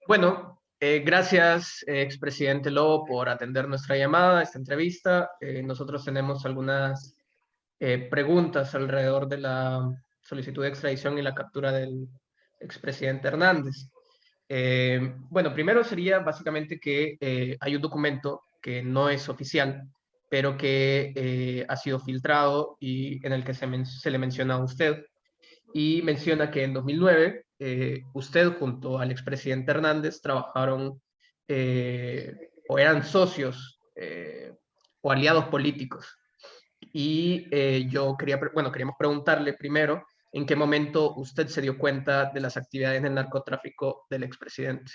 Bueno, gracias, expresidente Lobo, por atender nuestra llamada, esta entrevista. Nosotros tenemos algunas preguntas alrededor de la solicitud de extradición y la captura del expresidente Hernández. Bueno, primero sería básicamente que hay un documento que no es oficial, pero que ha sido filtrado y en el que se le menciona a usted y menciona que en 2009 usted junto al expresidente Hernández trabajaron o eran socios o aliados políticos. Y bueno, queríamos preguntarle primero en qué momento usted se dio cuenta de las actividades del narcotráfico del expresidente.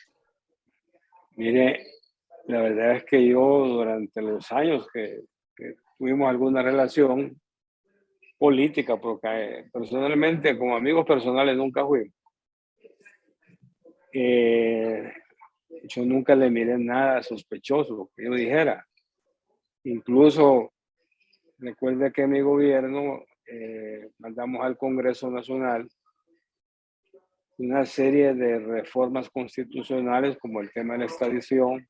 Mire, la verdad es que yo durante los años que tuvimos alguna relación política, porque personalmente como amigos personales nunca fui. Yo nunca le miré nada sospechoso que yo dijera. Incluso recuerda que mi gobierno mandamos al Congreso Nacional una serie de reformas constitucionales como el tema de la extradición,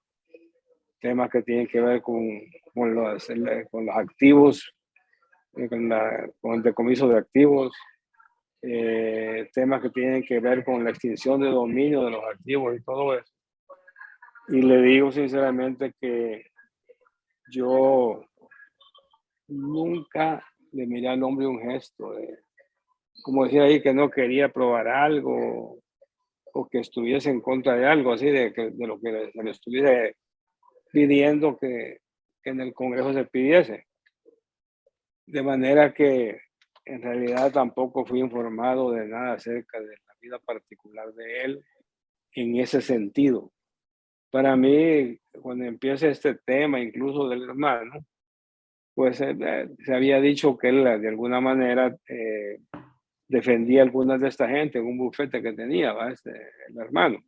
temas que tienen que ver con los activos, con el decomiso de activos, temas que tienen que ver con la extinción de dominio de los activos y todo eso. Y le digo sinceramente que yo nunca le miré al hombre un gesto de, como decía ahí, que no quería probar algo o que estuviese en contra de algo, así de lo que se le estuviera pidiendo que en el Congreso se pidiese. De manera que en realidad tampoco fui informado de nada acerca de la vida particular de él en ese sentido. Para mí, cuando empieza este tema, incluso del hermano, pues se había dicho que él de alguna manera defendía a algunas de esta gente en un bufete que tenía, el hermano,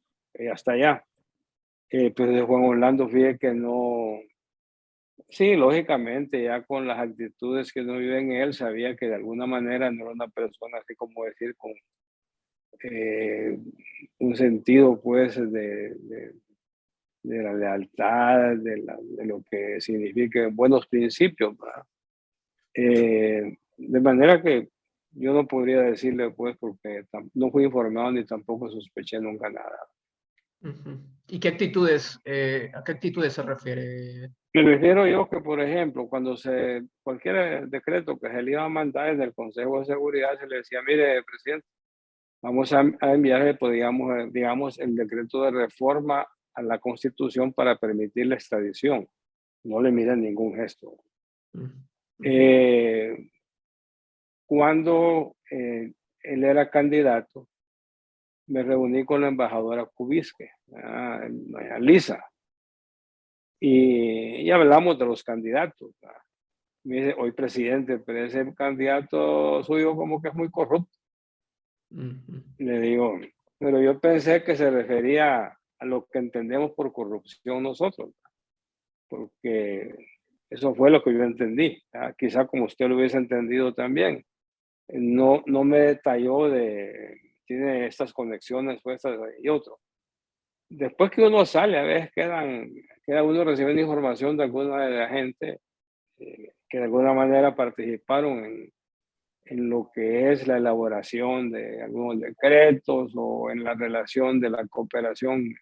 hasta allá. Pues de Juan Orlando, fíjate que no. Sí, lógicamente, ya con las actitudes que no vive en él, sabía que de alguna manera no era una persona, así como decir, con un sentido, pues, de la lealtad, de lo que significa buenos principios, ¿verdad? De manera que yo no podría decirle, pues, porque no fui informado ni tampoco sospeché nunca nada. ¿Y a qué actitudes se refiere? Me refiero yo que, por ejemplo, cuando cualquier decreto que se le iba a mandar en el Consejo de Seguridad, se le decía, mire, presidente, vamos a enviarle, pues, digamos, el decreto de reforma a la Constitución para permitir la extradición. No le miran ningún gesto. Cuando él era candidato, me reuní con la embajadora Kubisque, doña Lisa, y hablamos de los candidatos. Me dice, hoy presidente, pero ese candidato suyo como que es muy corrupto. Le digo, pero yo pensé que se refería a lo que entendemos por corrupción nosotros, porque eso fue lo que yo entendí. Quizá como usted lo hubiese entendido también. No me detalló tiene estas conexiones o estas y otro. Después que uno sale, a veces queda uno recibiendo información de alguna de la gente que de alguna manera participaron en lo que es la elaboración de algunos decretos o en la relación de la cooperación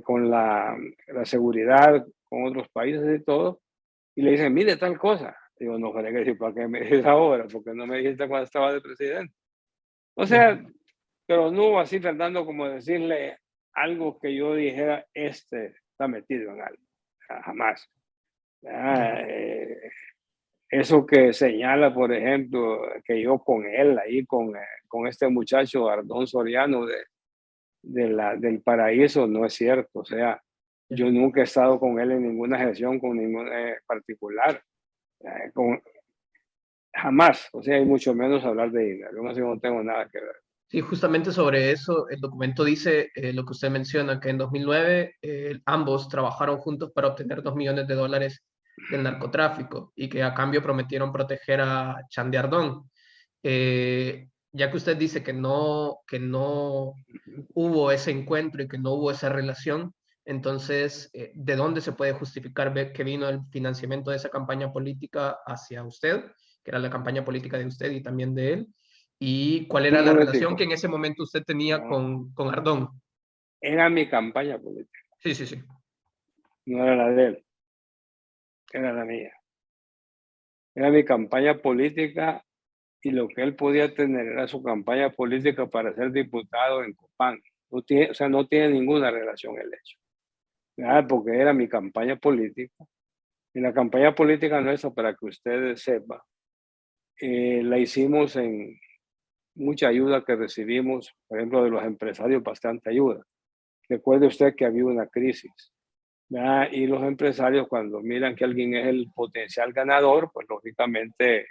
con la seguridad con otros países y todo, y le dicen, mire tal cosa. Digo, no, ¿para qué me dices ahora? Porque no me dijiste cuando estaba de presidente. O sea, pero no hubo así tratando como decirle algo que yo dijera, está metido en algo. Jamás. Eso que señala, por ejemplo, que yo con él, ahí con este muchacho Ardón Soriano del Paraíso, no es cierto. O sea, yo nunca he estado con él en ninguna gestión, con ningún particular. Jamás. O sea, y mucho menos hablar de dinero. Yo no tengo nada que ver. Sí, justamente sobre eso, el documento dice lo que usted menciona, que en 2009 ambos trabajaron juntos para obtener $2 millones del narcotráfico y que a cambio prometieron proteger a Chan de Ardón. Ya que usted dice que no hubo ese encuentro y que no hubo esa relación, entonces, ¿de dónde se puede justificar ver que vino el financiamiento de esa campaña política hacia usted, que era la campaña política de usted y también de él? ¿Y cuál era Un la relación momentico. que en ese momento usted tenía No, con Ardón? era mi campaña política, Sí, sí, sí. no era la de él, era la mía. Era mi campaña política y lo que él podía tener era su campaña política para ser diputado en Copán. No tiene, o sea, no tiene ninguna relación el hecho. ¿Verdad? Porque era mi campaña política. Y la campaña política nuestra, para que ustedes sepan, la hicimos en mucha ayuda que recibimos, por ejemplo, de los empresarios, bastante ayuda. Recuerde usted que había una crisis, ¿verdad? Y los empresarios, cuando miran que alguien es el potencial ganador, pues lógicamente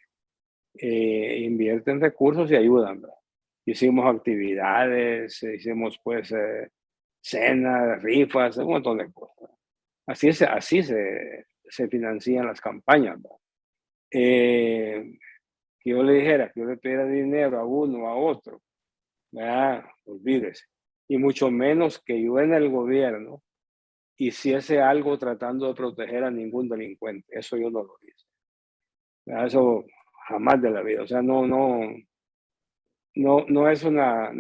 invierten recursos y ayudan, ¿verdad? Hicimos actividades, hicimos pues cenas, rifas, un montón de cosas. Así se financian las campañas, ¿verdad? Que yo le dijera, que yo le pidiera dinero a uno, a otro, ¿verdad? Olvídese. Y mucho menos que yo en el gobierno hiciese algo tratando de proteger a ningún delincuente. Eso yo no lo hice. ¿Verdad? Eso jamás de la vida. O sea, no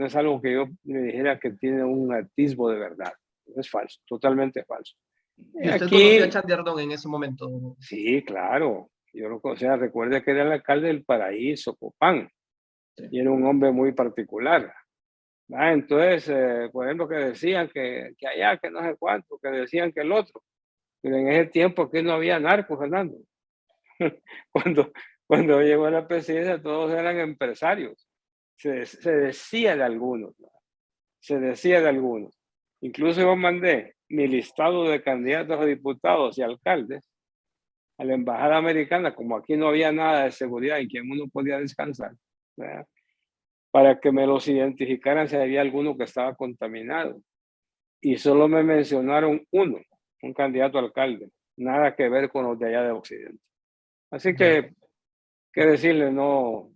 es algo que yo me dijera que tiene un atisbo de verdad. Es falso, totalmente falso. ¿Y usted conoció a Aquí, Chan de Ardón en ese momento? sí, claro. Yo lo, o sea, recuerde que era el alcalde del Paraíso, Copán, Sí. y era un hombre muy particular. Entonces, por ejemplo, que decían que allá, que no sé cuánto, que decían que el otro. Pero en ese tiempo aquí no había narcos, Fernando. Cuando, cuando llegó a la presidencia, todos eran empresarios. Se decía de algunos, ¿no? Se decía de algunos. Incluso yo mandé mi listado de candidatos a diputados y alcaldes a la embajada americana, como aquí no había nada de seguridad y quien uno podía descansar, ¿verdad? Para que me los identificaran si había alguno que estaba contaminado. Y solo me mencionaron uno, un candidato a alcalde, nada que ver con los de allá de Occidente. Así Ya. que decirle, no,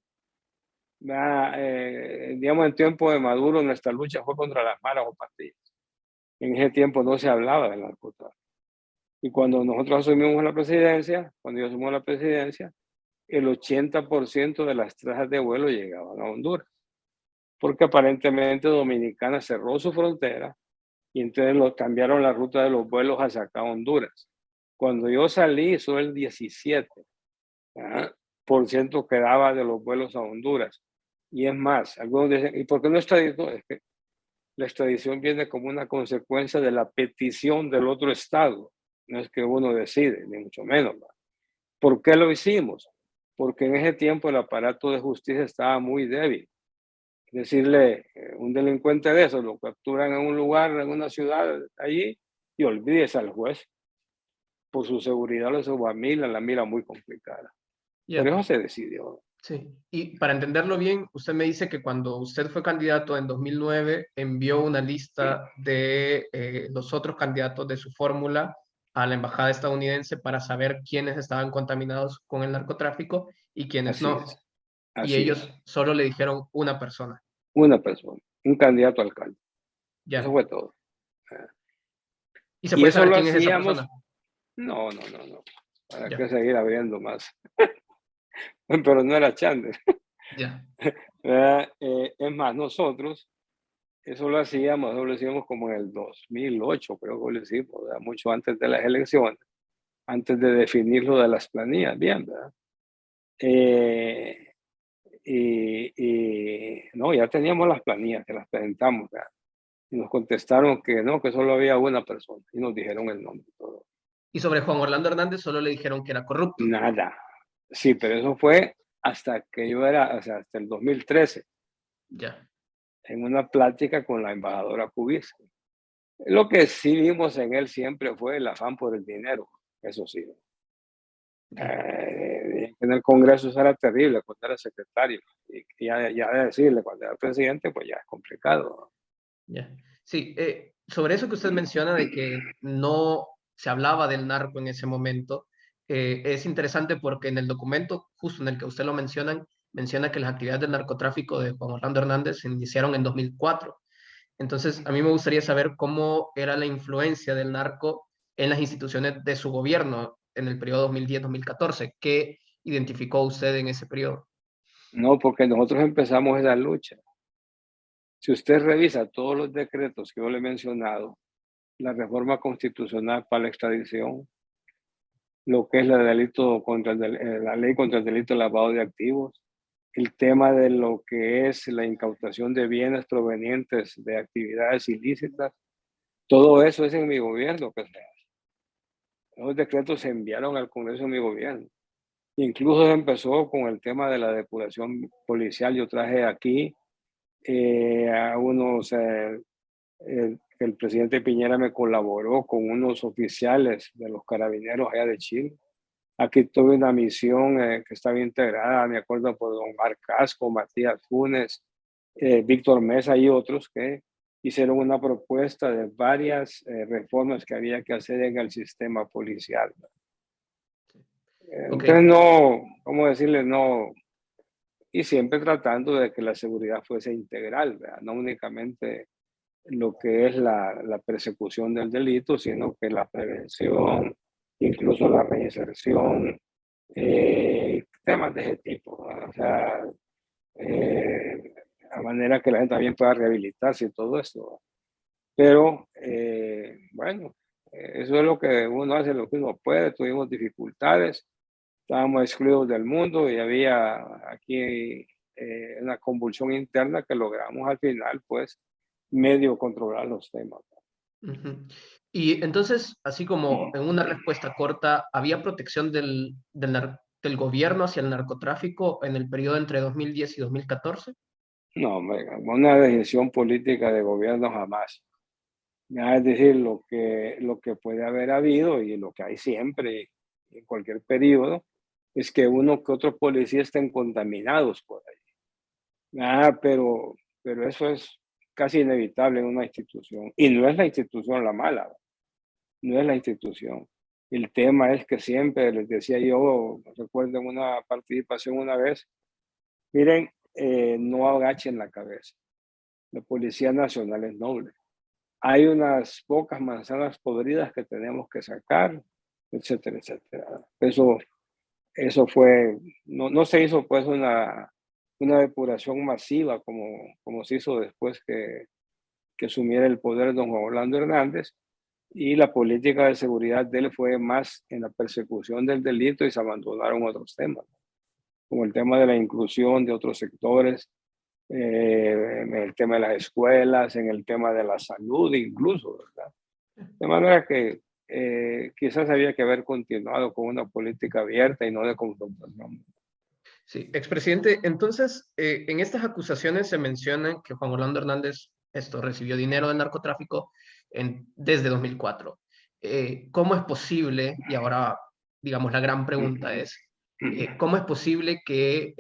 digamos, en tiempo de Maduro nuestra lucha fue contra las malas o pastillas. En ese tiempo no se hablaba del narcotráfico. Y cuando nosotros asumimos la presidencia, cuando yo asumí la presidencia, el 80% de las trazas de vuelo llegaban a Honduras, porque aparentemente Dominicana cerró su frontera y entonces cambiaron la ruta de los vuelos hacia acá a Honduras. Cuando yo salí, solo el 17% quedaba de los vuelos a Honduras. Y es más, algunos dicen, ¿y por qué no extraditó? Es que la extradición viene como una consecuencia de la petición del otro estado. No es que uno decide, ni mucho menos. ¿Por qué lo hicimos? Porque en ese tiempo el aparato de justicia estaba muy débil. Decirle, un delincuente de esos lo capturan en un lugar, en una ciudad allí, y olvídese al juez. Por su seguridad, su familia la mira muy complicada. Por Ya. eso se decidió. Sí, y para entenderlo bien, usted me dice que cuando usted fue candidato en 2009, envió una lista de los otros candidatos de su fórmula a la embajada estadounidense para saber quiénes estaban contaminados con el narcotráfico y quiénes Así no. es, Y así es. ellos solo le dijeron una persona. Una persona, un candidato a alcalde. Eso Ya. fue todo. ¿Y se Y puede eso saber lo quién es esa hacíamos, persona? no. ¿Para qué Ya, seguir abriendo más? Pero no era Chandler. ya, Es más, nosotros, eso lo hacíamos como en el 2008, creo que lo hicimos, ¿verdad? Mucho antes de las elecciones, antes de definir lo de las planillas, bien, ¿verdad? No, ya teníamos las planillas, que las presentamos, ¿verdad? Y nos contestaron que no, que solo había una persona, y nos dijeron el nombre, todo. y sobre Juan Orlando Hernández solo le dijeron que era corrupto. Nada. Sí, pero eso fue hasta que yo era, o sea, hasta el 2013, Ya, en una plática con la embajadora cubista. Lo que sí vimos en él siempre fue el afán por el dinero, eso sí. ok, En el Congreso eso era terrible cuando era secretario. Y ya de decirle cuando era presidente, pues ya es complicado. ya. Sí, sobre eso que usted menciona de que no se hablaba del narco en ese momento, es interesante porque en el documento, justo en el que usted lo menciona que las actividades del narcotráfico de Juan Orlando Hernández se iniciaron en 2004. Entonces, a mí me gustaría saber cómo era la influencia del narco en las instituciones de su gobierno en el periodo 2010-2014. ¿Qué identificó usted en ese periodo? No, porque nosotros empezamos esa lucha. Si usted revisa todos los decretos que yo le he mencionado, la reforma constitucional para la extradición, lo que es la ley contra el delito de lavado de activos, el tema de lo que es la incautación de bienes provenientes de actividades ilícitas, todo eso es en mi gobierno que se hace. Los decretos se enviaron al Congreso en mi gobierno. Incluso se empezó con el tema de la depuración policial. Yo traje aquí a unos, el presidente Piñera me colaboró con unos oficiales de los carabineros allá de Chile. Aquí tuve una misión que estaba integrada, me acuerdo, por don Mar Casco, Matías Funes, Víctor Mesa y otros que hicieron una propuesta de varias reformas que había que hacer en el sistema policial. Ok. Entonces, no, ¿cómo decirle? No, y siempre tratando de que la seguridad fuese integral, ¿verdad? No únicamente lo que es la persecución del delito, sino que la prevención, incluso la reinserción, temas de ese tipo, ¿verdad? O sea, a manera que la gente también pueda rehabilitarse y todo esto, ¿verdad? Pero, bueno, eso es lo que uno hace, lo que uno puede. Tuvimos dificultades, estábamos excluidos del mundo y había aquí una convulsión interna que logramos al final, pues, medio controlar los temas. Ujú. Y entonces, así como en una respuesta corta, ¿había protección del gobierno hacia el narcotráfico en el periodo entre 2010 y 2014? No, una decisión política de gobierno jamás. Es decir, lo que puede haber habido y lo que hay siempre en cualquier periodo es que uno que otros policías estén contaminados por ahí. Pero eso es casi inevitable en una institución. Y no es la institución la mala, no es la institución. El tema es que siempre, les decía yo, recuerdo en una participación una vez, miren, no agachen la cabeza. La Policía Nacional es noble. Hay unas pocas manzanas podridas que tenemos que sacar, etcétera, etcétera. Eso fue, no se hizo pues una depuración masiva como se hizo después que asumiera el poder don Juan Orlando Hernández, y la política de seguridad de él fue más en la persecución del delito y se abandonaron otros temas, como el tema de la inclusión de otros sectores, en el tema de las escuelas, en el tema de la salud incluso, ¿verdad? De manera que quizás había que haber continuado con una política abierta y no de confrontación. Sí, expresidente, entonces, en estas acusaciones se menciona que Juan Orlando Hernández recibió dinero del narcotráfico desde 2004. ¿Cómo es posible, y ahora, digamos, la gran pregunta es, ¿cómo es posible que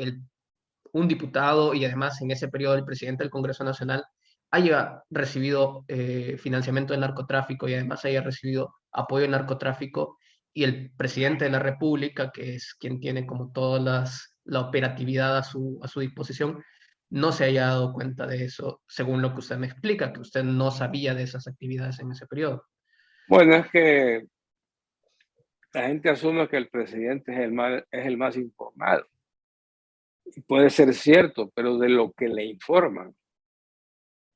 un diputado y además en ese periodo el presidente del Congreso Nacional haya recibido financiamiento del narcotráfico y además haya recibido apoyo del narcotráfico, y el presidente de la República, que es quien tiene como toda la operatividad a su disposición, no se haya dado cuenta de eso, según lo que usted me explica, que usted no sabía de esas actividades en ese periodo? Bueno, es que la gente asume que el presidente es el más informado. Y puede ser cierto, pero de lo que le informan.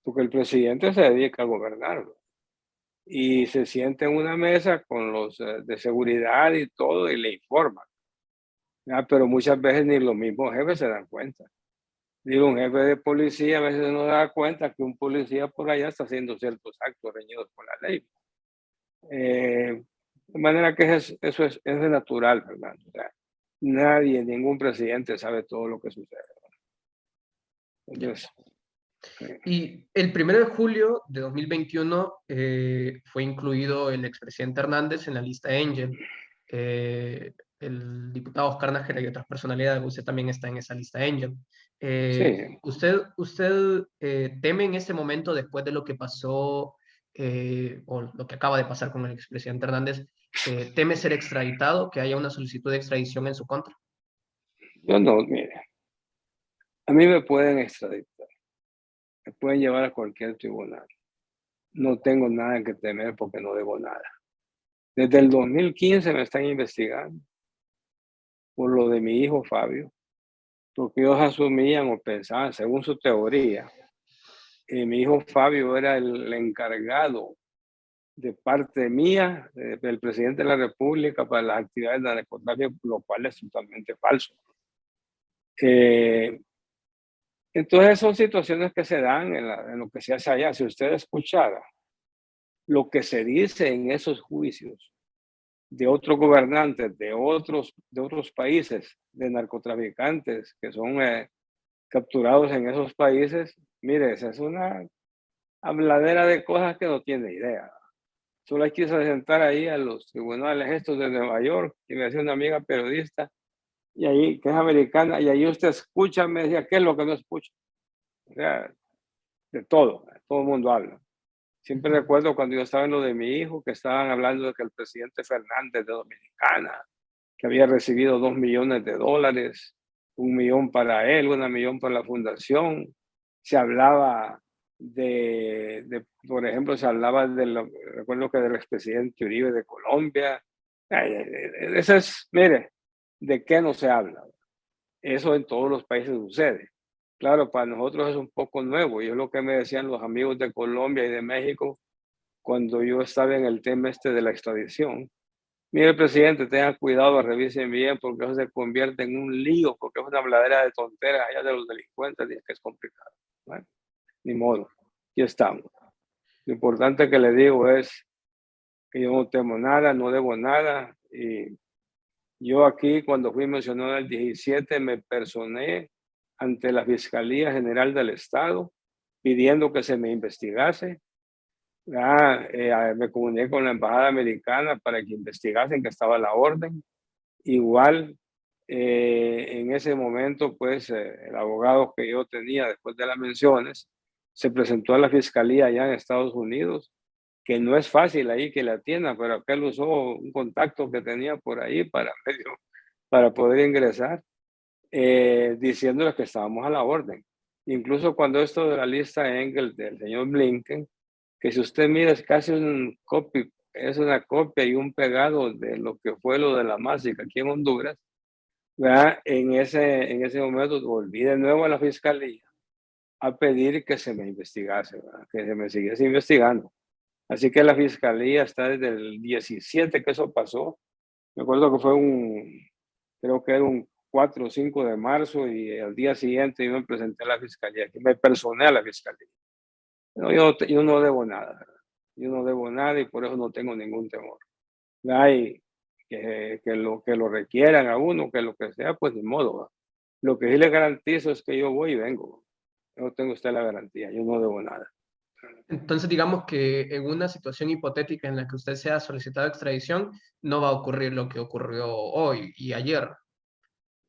Porque el presidente se dedica a gobernar, ¿no? Y se sienta en una mesa con los de seguridad y todo y le informan. Pero muchas veces ni los mismos jefes se dan cuenta. Digo, un jefe de policía a veces no da cuenta que un policía por allá está haciendo ciertos actos reñidos con la ley. De manera que eso es natural, Fernando. O sea, nadie, ningún presidente sabe todo lo que sucede. Entonces, Y el 1 de julio de 2021 fue incluido el expresidente Hernández en la lista Angel. El diputado Oscar Nájera y otras personalidades, usted también está en esa lista Angel. sí, ¿Usted teme en este momento, después de lo que pasó o lo que acaba de pasar con el expresidente Hernández, ¿Teme ser extraditado, que haya una solicitud de extradición en su contra? Yo no, mire, a mí me pueden extraditar, me pueden llevar a cualquier tribunal. No tengo nada que temer porque no debo nada. Desde el 2015 me están investigando por lo de mi hijo Fabio, porque ellos asumían o pensaban, según su teoría, mi hijo Fabio era el encargado de parte mía, del presidente de la República, para las actividades de narcotráfico, lo cual es totalmente falso. Entonces son situaciones que se dan en lo que se hace allá. Si usted escuchara lo que se dice en esos juicios de otros gobernantes de otros países, de narcotraficantes que son capturados en esos países, mire, esa es una habladera de cosas que no tiene idea. Solo hay que sentar ahí a los tribunales estos de Nueva York, y me decía una amiga periodista, y ahí, que es americana, y ahí usted escucha, me decía, ¿qué es lo que no escucha? O sea, de todo el mundo habla. Siempre recuerdo cuando yo estaba en lo de mi hijo, que estaban hablando de que el presidente Fernández de Dominicana, que había recibido $2 millones, 1 millón para él, 1 millón para la fundación. Se hablaba por ejemplo, se hablaba recuerdo que del expresidente Uribe de Colombia. Eso es, mire, ¿de qué no se habla? Eso en todos los países sucede. Claro, para nosotros es un poco nuevo, y es lo que me decían los amigos de Colombia y de México cuando yo estaba en el tema este de la extradición. Mire, presidente, tenga cuidado, revisen bien, porque eso se convierte en un lío, porque es una habladera de tonteras allá de los delincuentes, y es que es complicado. Bueno, ni modo, aquí estamos. Lo importante que le digo es que yo no temo nada, no debo nada, y yo aquí, cuando fui mencionado el 17, me personé ante la Fiscalía General del Estado pidiendo que se me investigase. Me comuniqué con la Embajada Americana para que investigasen, que estaba la orden. Igual, en ese momento, pues, el abogado que yo tenía después de las menciones se presentó a la Fiscalía allá en Estados Unidos, que no es fácil ahí que la atiendan, pero aquel usó un contacto que tenía por ahí para poder ingresar, diciéndoles que estábamos a la orden. Incluso cuando esto de la lista Engel del señor Blinken, que si usted mira es casi es una copia y un pegado de lo que fue lo de la masica aquí en Honduras, ¿verdad? En ese momento volví de nuevo a la fiscalía a pedir que se me investigase, ¿verdad? Que se me siguiese investigando. Así que la fiscalía está desde el 17 que eso pasó. Me acuerdo que fue creo que era un 4 o 5 de marzo, y al día siguiente yo me presenté a la fiscalía, que me personé a la fiscalía. No, yo no debo nada, ¿verdad? Yo no debo nada y por eso no tengo ningún temor. Hay que lo requieran a uno, que lo que sea, pues ni modo, ¿verdad? Lo que sí le garantizo es que yo voy y vengo. No tengo usted la garantía, yo no debo nada. Entonces, digamos que en una situación hipotética en la que usted sea solicitado extradición, no va a ocurrir lo que ocurrió hoy y ayer.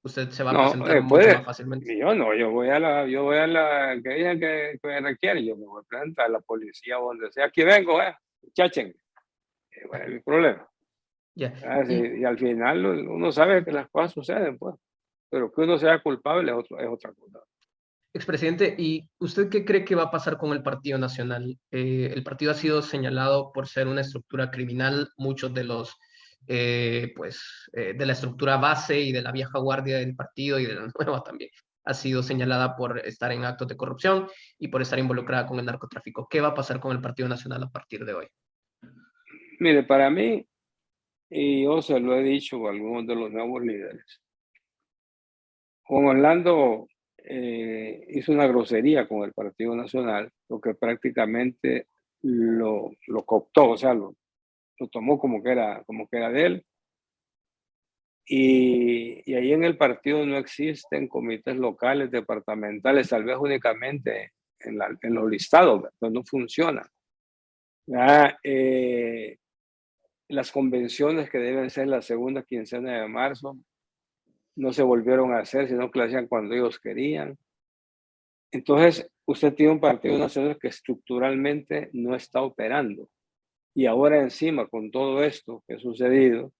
Usted se va a No, presentar mucho más puede. fácilmente. Yo no, yo voy a la que digan que me requiere, yo me voy a presentar a la policía o donde sea. Aquí vengo, chachen. Bueno, es mi problema. Ya. Y al final uno sabe que las cosas suceden, pues. Pero que uno sea culpable es otra cosa. Expresidente, ¿y usted qué cree que va a pasar con el Partido Nacional? El partido ha sido señalado por ser una estructura criminal. Muchos de los, de la estructura base y de la vieja guardia del partido y de la nueva también, ha sido señalada por estar en actos de corrupción y por estar involucrada con el narcotráfico. ¿Qué va a pasar con el Partido Nacional a partir de hoy? Mire, para mí, y yo se lo he dicho a algunos de los nuevos líderes, Juan Orlando hizo una grosería con el Partido Nacional, porque prácticamente lo cooptó, o sea, lo tomó como que era de él. Y ahí en el partido no existen comités locales, departamentales, tal vez únicamente en los listados, pero no funciona. Las convenciones que deben ser la segunda quincena de marzo no se volvieron a hacer, sino que lo hacían cuando ellos querían. Entonces, usted tiene un partido nacional que estructuralmente no está operando. Y ahora encima, con todo esto que ha sucedido,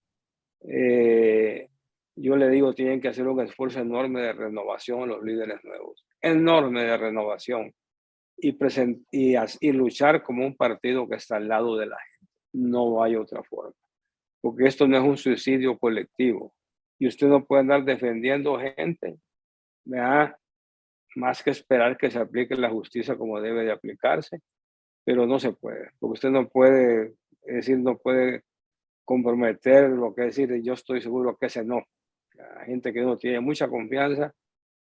yo le digo, tienen que hacer un esfuerzo enorme de renovación a los líderes nuevos, enorme de renovación, y luchar como un partido que está al lado de la gente. No hay otra forma, porque esto no es un suicidio colectivo, y usted no puede andar defendiendo gente, ¿verdad? Más que esperar que se aplique la justicia como debe de aplicarse, pero no se puede, porque usted no puede, es decir, no puede comprometer lo que decir, yo estoy seguro que ese no. Hay gente que no tiene mucha confianza,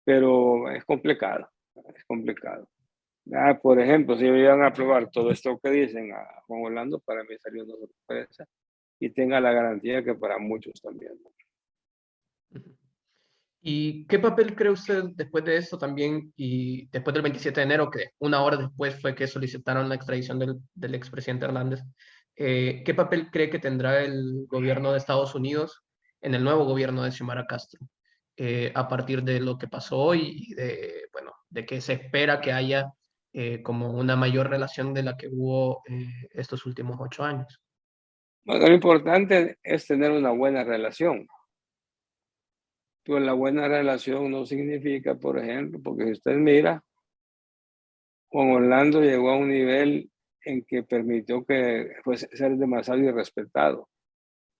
pero es complicado, es complicado. Por ejemplo, si llegan a aprobar todo esto que dicen a Juan Orlando, para mí sería una sorpresa y tenga la garantía que para muchos también. ¿Y qué papel cree usted después de esto también, y después del 27 de enero, que una hora después fue que solicitaron la extradición del expresidente Hernández, qué papel cree que tendrá el gobierno de Estados Unidos en el nuevo gobierno de Xiomara Castro, a partir de lo que pasó hoy y de, bueno, de que se espera que haya como una mayor relación de la que hubo estos últimos 8 años? Bueno, lo importante es tener una buena relación. Pues la buena relación no significa, por ejemplo, porque si usted mira, Juan Orlando llegó a un nivel en que permitió que fuese ser demasiado irrespetado.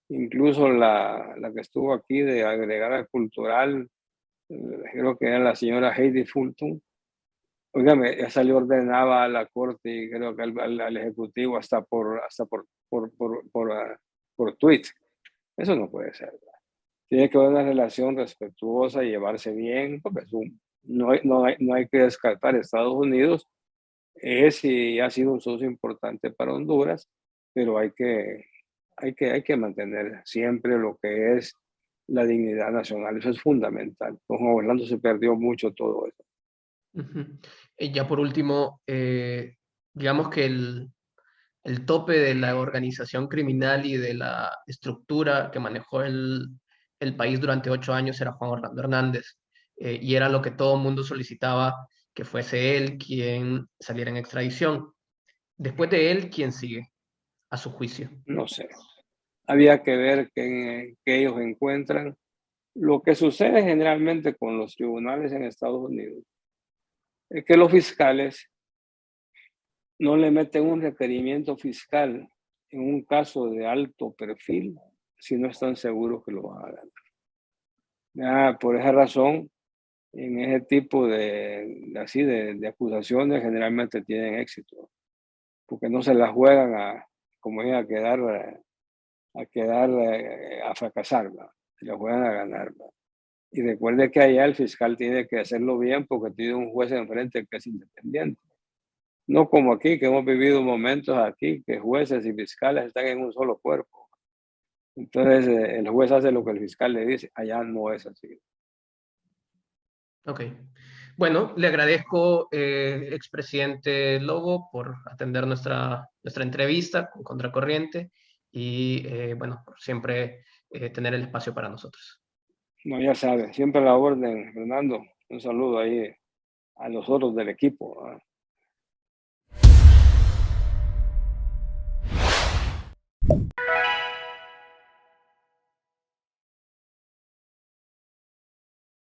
Incluso la que estuvo aquí de agregada cultural, creo que era la señora Heidi Fulton, óigame, esa le ordenaba a la corte y creo que al ejecutivo hasta por tweet. Eso no puede ser, ¿verdad? Tiene que haber una relación respetuosa y llevarse bien, porque no hay que descartar. Estados Unidos es y ha sido un socio importante para Honduras, pero hay que mantener siempre lo que es la dignidad nacional. Eso es fundamental. Con Juan Orlando se perdió mucho todo eso. Ya por último, digamos que el tope de la organización criminal y de la estructura que manejó el país durante 8 años era Juan Orlando Hernández, y era lo que todo el mundo solicitaba, que fuese él quien saliera en extradición. Después de él, ¿quién sigue a su juicio? No sé. Había que ver que ellos encuentran. Lo que sucede generalmente con los tribunales en Estados Unidos es que los fiscales no le meten un requerimiento fiscal en un caso de alto perfil si no están seguros que lo van a ganar. Por esa razón, en ese tipo de acusaciones generalmente tienen éxito, porque no se las juegan como a a fracasar, ¿verdad? Se las juegan a ganar, ¿verdad? Y recuerde que allá el fiscal tiene que hacerlo bien porque tiene un juez enfrente que es independiente. No como aquí, que hemos vivido momentos aquí que jueces y fiscales están en un solo cuerpo. Entonces el juez hace lo que el fiscal le dice. Allá no es así. Ok. Bueno, le agradezco, expresidente Lobo, por atender nuestra entrevista con Contracorriente y, bueno, por siempre tener el espacio para nosotros. No, ya sabe, siempre a la orden, Fernando. Un saludo ahí a los otros del equipo, ¿verdad?